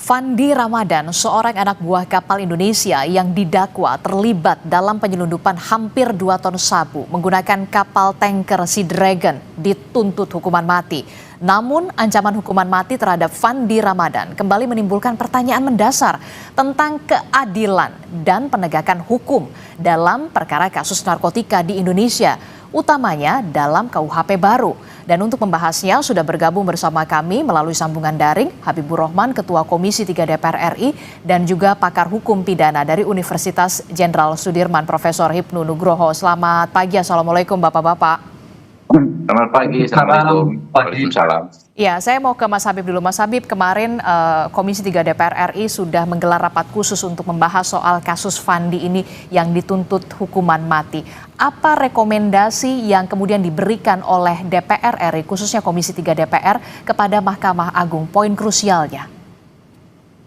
Fandi Ramadan, seorang anak buah kapal Indonesia yang didakwa terlibat dalam penyelundupan hampir 2 ton sabu menggunakan kapal tanker Sea Dragon, dituntut hukuman mati. Namun ancaman hukuman mati terhadap Fandi Ramadan kembali menimbulkan pertanyaan mendasar tentang keadilan dan penegakan hukum dalam perkara kasus narkotika di Indonesia, utamanya dalam KUHP baru. Dan untuk membahasnya sudah bergabung bersama kami melalui sambungan daring Habibur Rahman, Ketua Komisi 3 DPR RI, dan juga pakar hukum pidana dari Universitas Jenderal Sudirman, Profesor Hipnu Nugroho. Selamat pagi, Assalamualaikum Bapak-Bapak. Selamat pagi, Assalamualaikum. Waalaikumsalam. Ya, saya mau ke Mas Habib dulu. Mas Habib, kemarin Komisi 3 DPR RI sudah menggelar rapat khusus untuk membahas soal kasus Fandi ini yang dituntut hukuman mati. Apa rekomendasi yang kemudian diberikan oleh DPR RI, khususnya Komisi 3 DPR, kepada Mahkamah Agung? Poin krusialnya.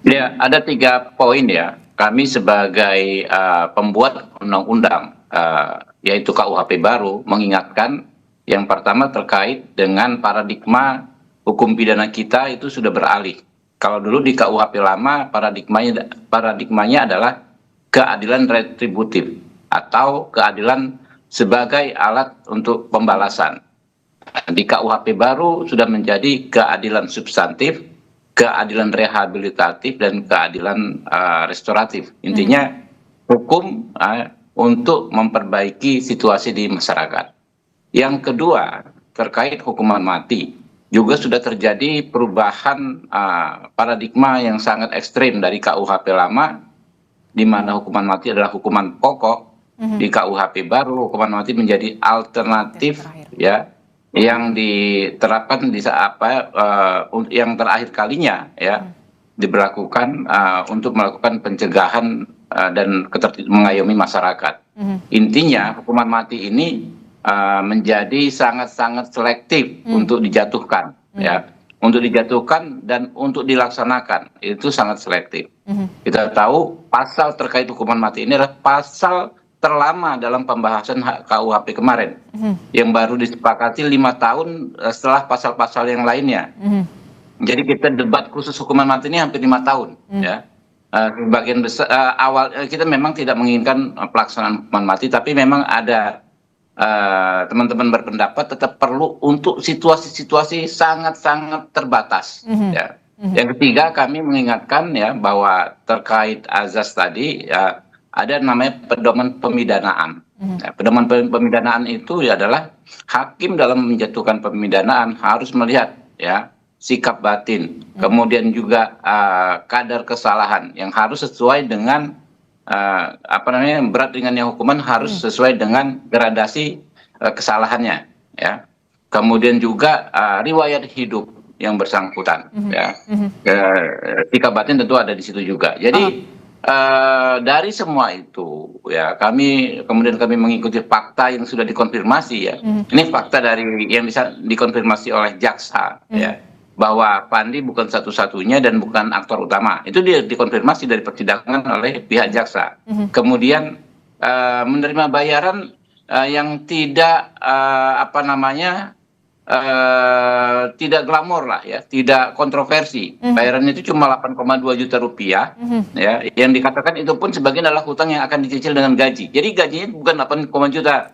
Ya, ada 3 poin ya. Kami sebagai pembuat undang-undang, yaitu KUHP baru, mengingatkan yang pertama terkait dengan paradigma hukum pidana kita itu sudah beralih. Kalau dulu di KUHP lama paradigmanya adalah keadilan retributif atau keadilan sebagai alat untuk pembalasan. Di KUHP baru sudah menjadi keadilan substantif, keadilan rehabilitatif, dan keadilan restoratif. Intinya hukum untuk memperbaiki situasi di masyarakat. Yang kedua, terkait hukuman mati, juga sudah terjadi perubahan paradigma yang sangat ekstrim dari KUHP lama, di mana hukuman mati adalah hukuman pokok. Di KUHP baru, hukuman mati menjadi alternatif, ya, yang diterapkan di yang terakhir kalinya, ya, diberlakukan untuk melakukan pencegahan dan mengayomi masyarakat. Intinya, hukuman mati ini menjadi sangat-sangat selektif untuk dijatuhkan, ya, untuk dijatuhkan dan untuk dilaksanakan itu sangat selektif. Kita tahu pasal terkait hukuman mati ini adalah pasal terlama dalam pembahasan KUHP kemarin, yang baru disepakati 5 tahun setelah pasal-pasal yang lainnya. Jadi kita debat khusus hukuman mati ini hampir 5 tahun, ya. Sebagian besar awal kita memang tidak menginginkan pelaksanaan hukuman mati, tapi memang ada teman-teman berpendapat tetap perlu untuk situasi-situasi sangat-sangat terbatas. Ya. Yang ketiga, kami mengingatkan ya bahwa terkait azas tadi ada namanya pedoman pemidanaan. Ya, pedoman pemidanaan itu adalah hakim dalam menjatuhkan pemidanaan harus melihat ya sikap batin, kemudian juga kadar kesalahan yang harus sesuai dengan berat ringannya hukuman harus sesuai dengan gradasi kesalahannya, ya. Kemudian juga riwayat hidup yang bersangkutan, ya. Sikap batin tentu ada di situ juga. Jadi dari semua itu, ya, kemudian kami mengikuti fakta yang sudah dikonfirmasi, ya. Ini fakta dari yang bisa dikonfirmasi oleh jaksa, ya, bahwa Fandi bukan satu-satunya dan bukan aktor utama. Itu dia dikonfirmasi dari persidangan oleh pihak jaksa. Kemudian menerima bayaran yang tidak tidak glamor lah, ya, tidak kontroversi. Bayarannya itu cuma 8,2 juta rupiah, ya, yang dikatakan itu pun sebagian adalah hutang yang akan dicicil dengan gaji. Jadi gajinya bukan 8, juta,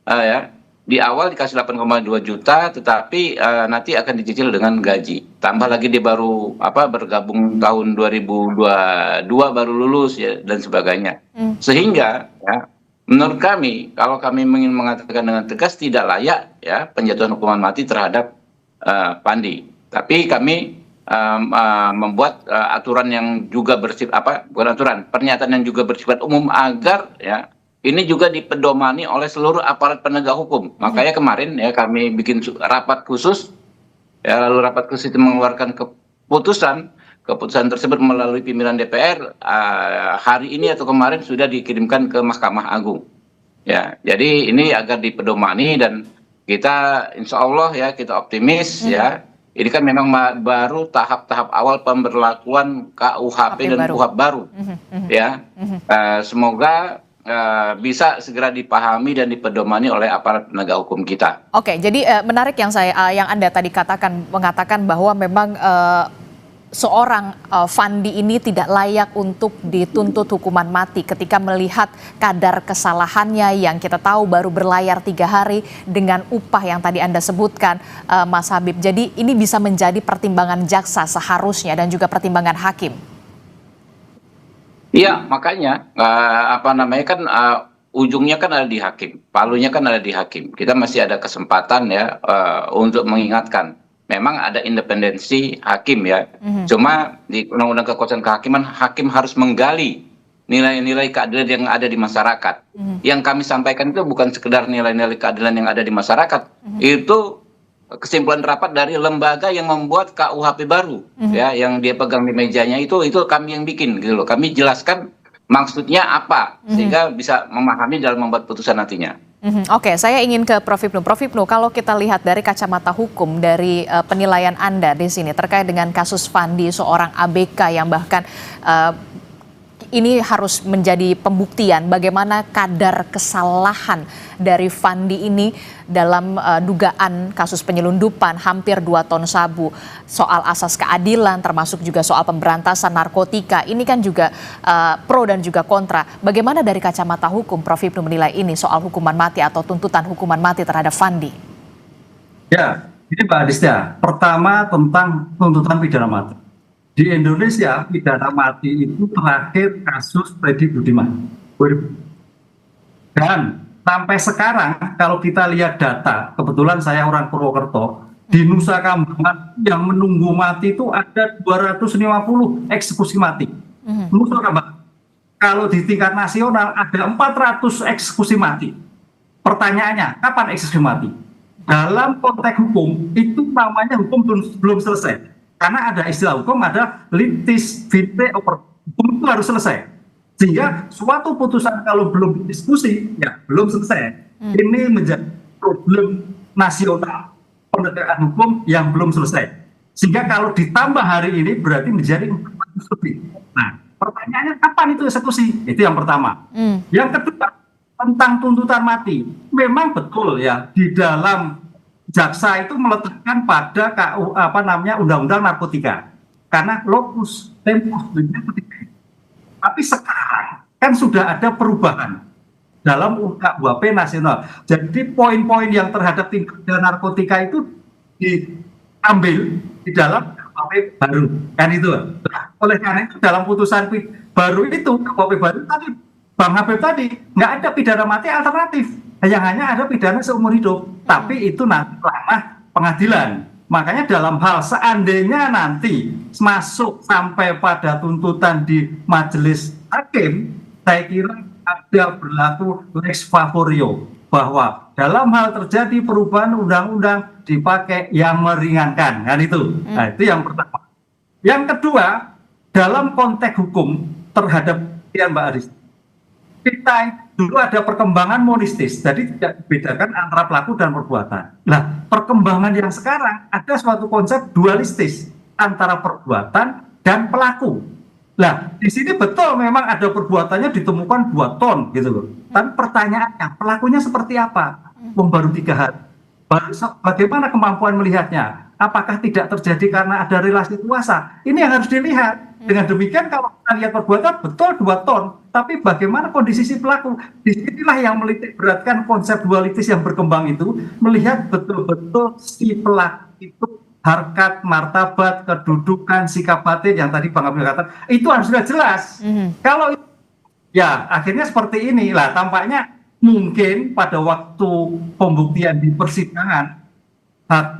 ya. Di awal dikasih 8,2 juta, tetapi nanti akan dicicil dengan gaji. Tambah lagi dia baru bergabung tahun 2022 baru lulus, ya, dan sebagainya. Sehingga ya, menurut kami, kalau kami ingin mengatakan dengan tegas tidak layak ya penjatuhan hukuman mati terhadap Fandi. Tapi kami membuat aturan yang juga bersifat pernyataan yang juga bersifat umum agar ya ini juga dipedomani oleh seluruh aparat penegak hukum. Makanya kemarin ya kami bikin rapat khusus, ya, lalu rapat khusus itu mengeluarkan keputusan tersebut melalui pimpinan DPR hari ini atau kemarin sudah dikirimkan ke Mahkamah Agung. Ya, jadi ini agar dipedomani dan kita insya Allah ya kita optimis ya. Ini kan memang baru tahap-tahap awal pemberlakuan KUHP dan KUHP baru. Ya, semoga bisa segera dipahami dan dipedomani oleh aparat penegak hukum kita. Oke, jadi menarik yang Anda tadi mengatakan bahwa memang seorang Fandi ini tidak layak untuk dituntut hukuman mati ketika melihat kadar kesalahannya yang kita tahu baru berlayar 3 hari dengan upah yang tadi Anda sebutkan, Mas Habib. Jadi ini bisa menjadi pertimbangan jaksa seharusnya dan juga pertimbangan hakim. Iya, makanya kan ujungnya kan ada di hakim, palunya kan ada di hakim. Kita masih ada kesempatan ya untuk mengingatkan. Memang ada independensi hakim ya. Cuma di Undang-Undang Kekuasaan Kehakiman, hakim harus menggali nilai-nilai keadilan yang ada di masyarakat. Yang kami sampaikan itu bukan sekedar nilai-nilai keadilan yang ada di masyarakat. Itu kesimpulan rapat dari lembaga yang membuat KUHP baru ya, yang dia pegang di mejanya itu kami yang bikin gitu loh. Kami jelaskan maksudnya apa sehingga bisa memahami dalam membuat putusan nantinya. Oke, saya ingin ke Prof. Hipnu. Prof. Hipnu, kalau kita lihat dari kacamata hukum dari penilaian Anda di sini terkait dengan kasus Fandi, seorang ABK yang bahkan ini harus menjadi pembuktian bagaimana kadar kesalahan dari Fandi ini dalam dugaan kasus penyelundupan hampir 2 ton sabu, soal asas keadilan termasuk juga soal pemberantasan narkotika. Ini kan juga pro dan juga kontra. Bagaimana dari kacamata hukum Prof. Hipnu menilai ini soal hukuman mati atau tuntutan hukuman mati terhadap Fandi? Ya, ini Mbak Adisya. Pertama tentang tuntutan pidana mati. Di Indonesia, pidana mati itu terakhir kasus Freddy Budiman. Dan sampai sekarang, kalau kita lihat data, kebetulan saya orang Purwokerto, di Nusa Kambangan yang menunggu mati itu ada 250 eksekusi mati. Nusa Kambangan. Kalau di tingkat nasional ada 400 eksekusi mati. Pertanyaannya, kapan eksekusi mati? Dalam konteks hukum, itu namanya hukum belum selesai. Karena ada istilah hukum, ada litis vitae oper. Hukum itu harus selesai. Sehingga suatu putusan kalau belum didiskusi, ya belum selesai. Ini menjadi problem nasional penegakan hukum yang belum selesai. Sehingga kalau ditambah hari ini berarti menjadi 400 lebih. Nah, pertanyaannya kapan itu eksekusi? Itu yang pertama. Yang kedua, tentang tuntutan mati. Memang betul ya, di dalam jaksa itu meletakkan pada Undang-Undang Narkotika karena locus tempus narkotika. Tapi sekarang kan sudah ada perubahan dalam KUHP nasional. Jadi poin-poin yang terhadap tindak pidana narkotika itu diambil di dalam KUHP baru, kan itu. Oleh karena itu dalam putusan baru itu KUHP baru tadi Bang Habib tadi nggak ada pidana mati alternatif, yang hanya ada pidana seumur hidup. Tapi itu nanti ranah pengadilan. Makanya dalam hal seandainya nanti masuk sampai pada tuntutan di majelis hakim, saya kira ada berlaku lex favorio, bahwa dalam hal terjadi perubahan undang-undang dipakai yang meringankan, kan itu. Nah, itu yang pertama. Yang kedua, dalam konteks hukum terhadap Mbak Aris, kita dulu ada perkembangan monistis, jadi tidak dibedakan antara pelaku dan perbuatan. Nah, perkembangan yang sekarang ada suatu konsep dualistis antara perbuatan dan pelaku. Nah, di sini betul memang ada perbuatannya ditemukan 2 ton gitu loh. Tapi pertanyaannya, pelakunya seperti apa? Baru 3 hari. Bagaimana kemampuan melihatnya? Apakah tidak terjadi karena ada relasi kuasa? Ini yang harus dilihat. Dengan demikian kalau kita lihat perbuatan betul 2 ton, tapi bagaimana kondisi si pelaku? Disinilah yang melitik beratkan konsep dualitis yang berkembang itu, melihat betul-betul si pelaku itu harkat, martabat, kedudukan, sikap batin yang tadi Bang Abdul katakan, itu harus sudah jelas. Kalau ya akhirnya seperti ini lah, tampaknya mungkin pada waktu pembuktian di persidangan,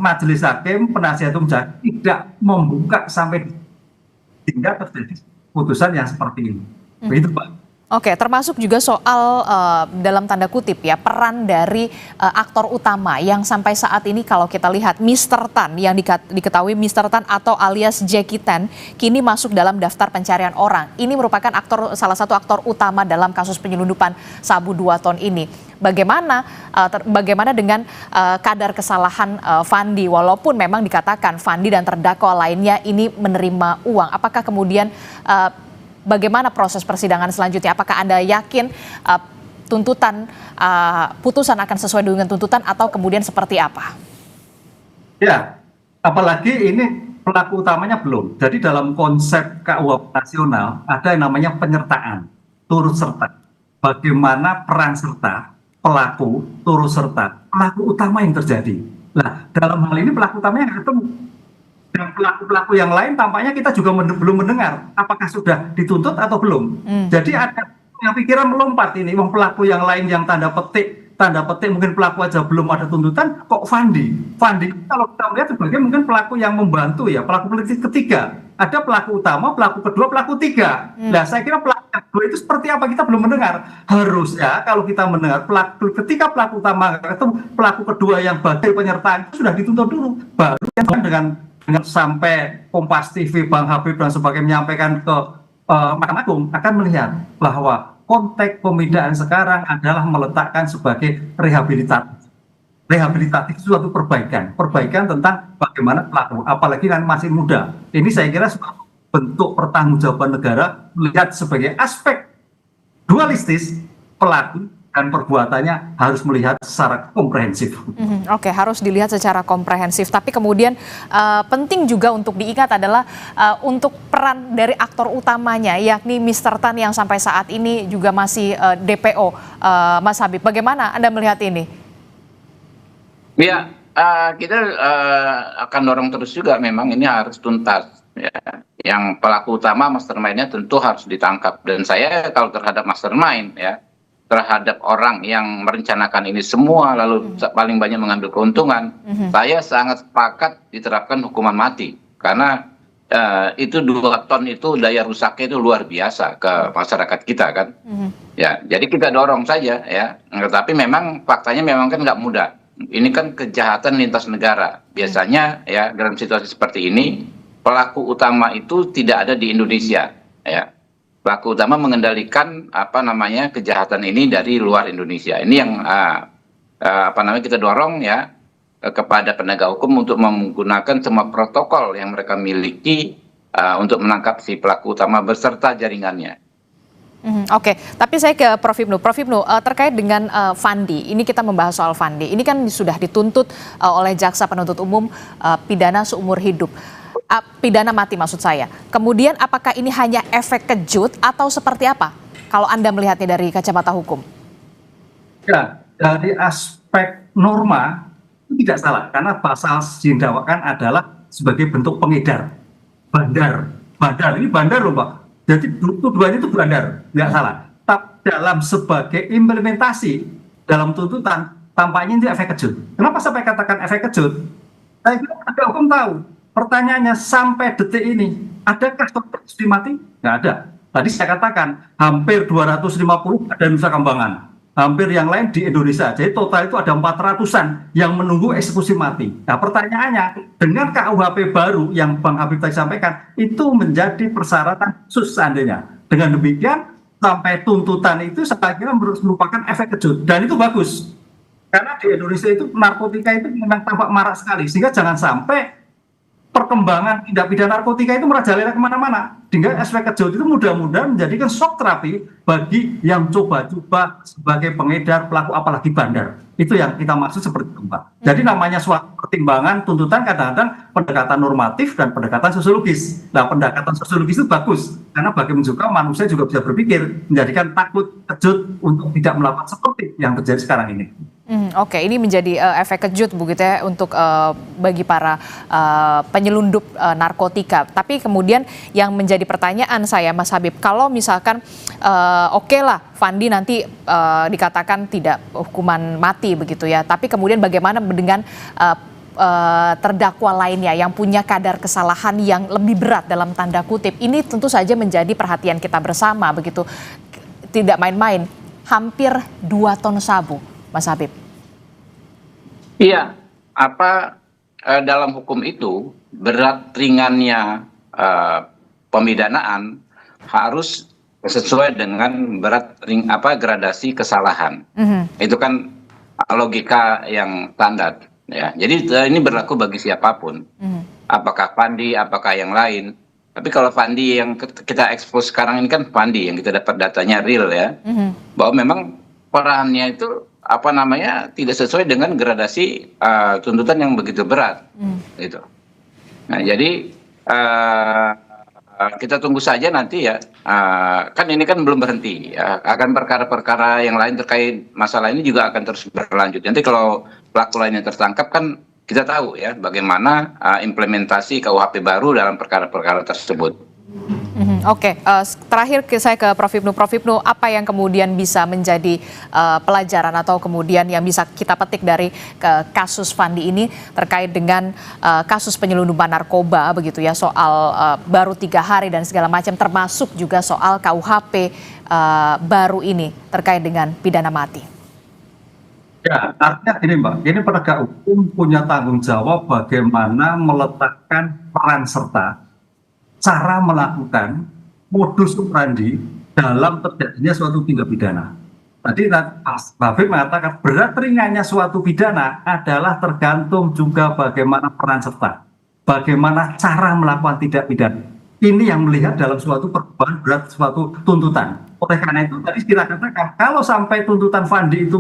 majelis hakim, penasihat hukum tidak membuka sampai hingga terjadi putusan yang seperti ini. Begitu, Pak. Oke, termasuk juga soal dalam tanda kutip ya peran dari aktor utama yang sampai saat ini kalau kita lihat Mr. Tan yang diketahui Mr. Tan atau alias Jackie Tan kini masuk dalam daftar pencarian orang. Ini merupakan salah satu aktor utama dalam kasus penyelundupan sabu 2 ton ini. Bagaimana dengan kadar kesalahan Fandi, walaupun memang dikatakan Fandi dan terdakwa lainnya ini menerima uang. Apakah kemudian bagaimana proses persidangan selanjutnya? Apakah Anda yakin putusan akan sesuai dengan tuntutan atau kemudian seperti apa? Ya, apalagi ini pelaku utamanya belum. Jadi dalam konsep KUHP nasional ada yang namanya penyertaan, turut serta. Bagaimana peran serta pelaku, turut serta pelaku utama yang terjadi. Nah, dalam hal ini pelaku utamanya nggak ketemu. Dan pelaku-pelaku yang lain tampaknya kita juga belum mendengar apakah sudah dituntut atau belum. Jadi ada yang pikiran melompat ini, wong pelaku yang lain yang tanda petik mungkin pelaku aja belum ada tuntutan, kok Fandi kalau kita melihat sebagai mungkin pelaku yang membantu ya, pelaku politik ketiga. Ada pelaku utama, pelaku kedua, pelaku tiga. Nah, saya kira pelaku kedua itu seperti apa kita belum mendengar. Harusnya kalau kita mendengar ketika pelaku utama ketemu, pelaku kedua yang bagai penyertaan itu sudah dituntut dulu, baru yang dengan sampai Kompas TV, Bang Habib dan sebagainya menyampaikan ke Mahkamah Agung akan melihat bahwa konteks pemidaan sekarang adalah meletakkan sebagai rehabilitatif suatu perbaikan tentang bagaimana pelaku, apalagi kan masih muda. Ini saya kira sebuah bentuk pertanggungjawaban negara melihat sebagai aspek dualistis pelaku dan perbuatannya harus melihat secara komprehensif. Oke, harus dilihat secara komprehensif. Tapi kemudian penting juga untuk diingat adalah untuk peran dari aktor utamanya, yakni Mr. Tan yang sampai saat ini juga masih DPO. Mas Habib, bagaimana Anda melihat ini? Ya, kita akan dorong terus juga, memang ini harus tuntas. Ya. Yang pelaku utama mastermind-nya tentu harus ditangkap. Dan saya kalau terhadap mastermind, ya, terhadap orang yang merencanakan ini semua lalu paling banyak mengambil keuntungan, saya sangat sepakat diterapkan hukuman mati, karena itu 2 ton itu daya rusaknya itu luar biasa ke masyarakat kita kan. Ya, jadi kita dorong saja ya, tapi memang faktanya memang kan nggak mudah. Ini kan kejahatan lintas negara biasanya ya. Dalam situasi seperti ini pelaku utama itu tidak ada di Indonesia ya. Pelaku utama mengendalikan kejahatan ini dari luar Indonesia. Ini yang kita dorong ya kepada penegak hukum untuk menggunakan semua protokol yang mereka miliki untuk menangkap si pelaku utama beserta jaringannya. Oke, tapi saya ke Prof. Ibnu. Prof. Ibnu, terkait dengan Fandi, ini kita membahas soal Fandi. Ini kan sudah dituntut oleh jaksa penuntut umum pidana seumur hidup. Pidana mati maksud saya. Kemudian apakah ini hanya efek kejut atau seperti apa? Kalau Anda melihatnya dari kacamata hukum. Ya, dari aspek norma itu tidak salah, karena pasal yang didakwakan adalah sebagai bentuk pengedar. Bandar ini bandar loh Pak. Jadi tuduhannya itu bandar, nggak salah. Tapi dalam sebagai implementasi dalam tuntutan tampaknya itu efek kejut. Kenapa sampai katakan efek kejut? Saya kira penegak hukum tahu. Pertanyaannya sampai detik ini, adakah kasus mati? Nggak ada. Tadi saya katakan hampir 250 ada Nusa Kambangan, hampir yang lain di Indonesia. Jadi total itu ada 400-an yang menunggu eksekusi mati. Nah pertanyaannya, dengan KUHP baru yang Bang Habib tadi sampaikan, itu menjadi persyaratan khusus seandainya. Dengan demikian, sampai tuntutan itu saya kira merupakan efek kejut. Dan itu bagus. Karena di Indonesia itu narkotika itu memang tampak marak sekali. Sehingga jangan sampai perkembangan tindak pidana narkotika itu merajalela kemana-mana. Dengan efek kejut itu mudah-mudahan menjadikan shock terapi bagi yang coba-coba sebagai pengedar, pelaku, apalagi bandar. Itu yang kita maksud seperti itu, Mbak. Jadi namanya suatu pertimbangan tuntutan kadang-kadang pendekatan normatif dan pendekatan sosiologis. Nah, pendekatan sosiologis itu bagus karena bagaimana juga manusia juga bisa berpikir, menjadikan takut, kejut untuk tidak melakukan seperti yang terjadi sekarang ini. Oke, ini menjadi efek kejut begitu ya untuk bagi para penyelundup narkotika. Tapi kemudian yang menjadi pertanyaan saya, Mas Habib, kalau misalkan oke lah Fandi nanti dikatakan tidak hukuman mati begitu ya, tapi kemudian bagaimana dengan terdakwa lainnya yang punya kadar kesalahan yang lebih berat dalam tanda kutip? Ini tentu saja menjadi perhatian kita bersama begitu. Tidak main-main, hampir 2 ton sabu, Mas Habib. Iya, dalam hukum itu berat ringannya pemidanaan harus sesuai dengan gradasi kesalahan. Itu kan logika yang standar ya. Jadi ini berlaku bagi siapapun. Apakah Fandi, apakah yang lain. Tapi kalau Fandi yang kita ekspos sekarang ini kan Fandi yang kita dapat datanya real ya. Bahwa memang perannya itu tidak sesuai dengan gradasi tuntutan yang begitu berat gitu. Nah, jadi kita tunggu saja nanti ya. Kan ini kan belum berhenti. Akan perkara-perkara yang lain terkait masalah ini juga akan terus berlanjut. Nanti kalau pelaku lainnya tertangkap kan kita tahu ya bagaimana implementasi KUHP baru dalam perkara-perkara tersebut. Oke, terakhir saya ke Prof. Hipnu. Prof. Hipnu, apa yang kemudian bisa menjadi pelajaran atau kemudian yang bisa kita petik dari kasus Fandi ini terkait dengan kasus penyelundupan narkoba begitu ya, soal baru 3 hari dan segala macam, termasuk juga soal KUHP baru ini terkait dengan pidana mati. Ya, artinya gini Mbak, ini penegak hukum punya tanggung jawab bagaimana meletakkan peran serta, cara melakukan, modus operandi dalam terjadinya suatu tindak pidana. Tadi Mas Bafif mengatakan berat ringannya suatu pidana adalah tergantung juga bagaimana peran serta, bagaimana cara melakukan tindak pidana. Ini yang melihat dalam suatu perbuatan berat, suatu tuntutan. Oleh karena itu tadi kita katakan kalau sampai tuntutan Fandi itu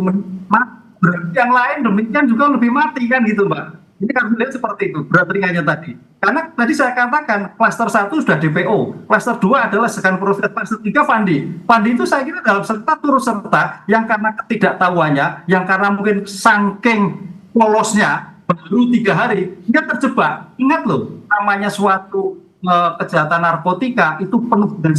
berarti yang lain demikian juga lebih mati kan gitu Mbak. Ini kan melihat seperti itu berat ringannya tadi. Karena tadi saya katakan klaster 1 sudah DPO, klaster 2 adalah sekian proses, klaster 3 Fandi. Fandi itu saya kira dalam serta turut serta yang karena ketidaktahuannya, yang karena mungkin saking polosnya baru 3 hari dia terjebak. Ingat loh, namanya suatu kejahatan narkotika itu penuh dengan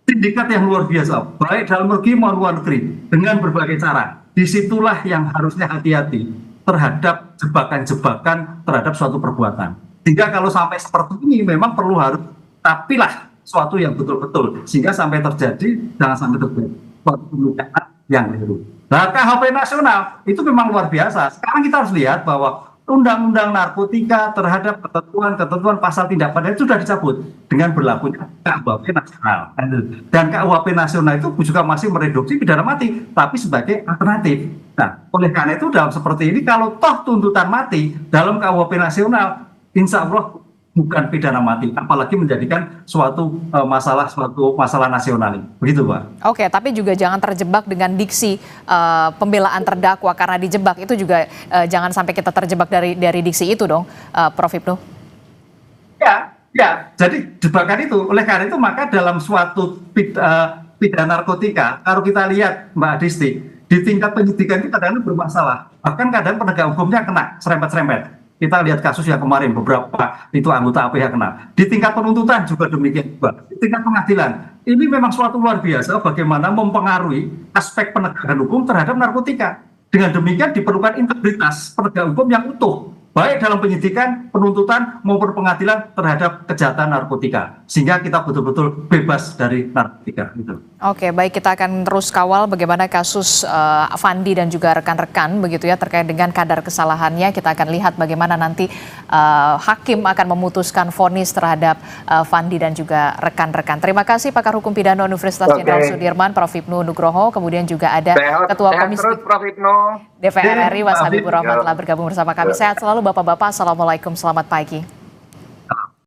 sindikat yang luar biasa, baik dalam negeri maupun luar negeri dengan berbagai cara. Disitulah yang harusnya hati-hati terhadap jebakan-jebakan terhadap suatu perbuatan. Sehingga kalau sampai seperti ini memang perlu harus tapilah suatu yang betul-betul sehingga sampai terjadi, jangan sampai terjadi suatu pembicaraan yang keliru. Nah, KUHP nasional itu memang luar biasa. Sekarang kita harus lihat bahwa undang-undang narkotika terhadap ketentuan pasal tindak pidana itu sudah dicabut dengan berlakunya KUHP nasional. Dan KUHP nasional itu juga masih mereduksi pidana mati, tapi sebagai alternatif. Nah, oleh karena itu dalam seperti ini, kalau toh tuntutan mati dalam KUHP nasional, insya Allah bukan pidana mati, apalagi menjadikan suatu masalah nasional ini. Begitu, Pak. Oke, tapi juga jangan terjebak dengan diksi pembelaan terdakwa karena dijebak itu juga jangan sampai kita terjebak dari diksi itu dong, Prof. Hipnu. Ya, jadi jebakan itu. Oleh karena itu maka dalam suatu pidana narkotika, kalau kita lihat Mbak Disti, di tingkat penyidikan kita kadang bermasalah. Bahkan kadang penegak hukumnya kena serempet-serempet. Kita lihat kasus yang kemarin beberapa itu anggota APH kena. Di tingkat penuntutan juga demikian juga. Di tingkat pengadilan ini memang suatu luar biasa bagaimana mempengaruhi aspek penegakan hukum terhadap narkotika. Dengan demikian diperlukan integritas penegak hukum yang utuh, baik dalam penyidikan, penuntutan maupun pengadilan terhadap kejahatan narkotika, sehingga kita betul-betul bebas dari narkotika. Gitu. Oke, baik, kita akan terus kawal bagaimana kasus Fandi dan juga rekan-rekan begitu ya terkait dengan kadar kesalahannya. Kita akan lihat bagaimana nanti hakim akan memutuskan vonis terhadap Fandi dan juga rekan-rekan. Terima kasih pakar hukum pidana Universitas Jenderal Sudirman, Prof. Hipnu Nugroho, kemudian juga ada Ketua Komisi DPR RI, Mas Habibur Rahman telah bergabung bersama kami. Sehat selalu Bapak-Bapak, Assalamualaikum, selamat pagi.